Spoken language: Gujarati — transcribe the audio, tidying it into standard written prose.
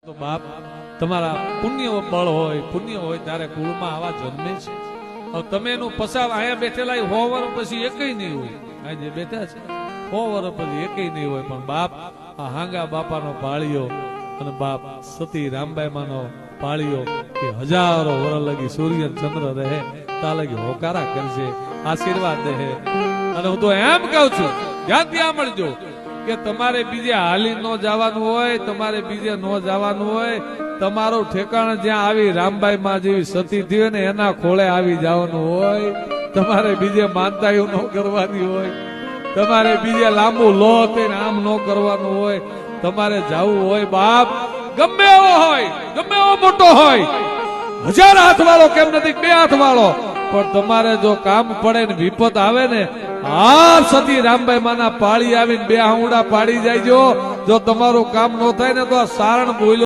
તો બાપ તમારા પુણ્ય બળ હોય પુણ્ય હોય ત્યારે કુળમાં આવા જન્મે છે. હવે તમે એનું પસાર અહીંયા બેઠેલા 100 વર્ષ પછી એકય નહીં હોય. આ જે બેઠા છે 100 વર્ષ પછી એકય નહીં હોય. પણ બાપ આ હાંગા બાપાનો પાળિયો અને બાપ સતી રામબાઈમાનો પાળિયો કે હજારો વર્ષ લગી સૂર્ય ચંદ્ર રહે તા લગી હોકારા કરશે, આશીર્વાદ દે. અને હું તો એમ કહું છું, ધ્યાનથી સાંભળજો કે તમારે બીજે હાલી ન જવાનું હોય, તમારે બીજે ન જવાનું હોય. તમારું ઠેકાણ જ્યાં આવી રામબાઈ માં જેવી સતી થયો ને એના ખોળે આવી જવાનું હોય. તમારે બીજે માનતાયું ન કરવાની હોય, તમારે બીજે લાંબુ લો થઈને આમ ન કરવાનું હોય. તમારે જવું હોય બાપ ગમે એવો હોય, ગમે એવો મોટો હોય, 1000 હાથ વાળો કેમ નથી 2 હાથ વાળો, પણ તમારે જો કામ પડે ને વિપત આવે ને આ સતી રામબાઈ માના પાળી આવીને 2 આંગળા પાડી જાય. જો તમારું કામ ન થાય ને તો આ સારણ બોલ્યો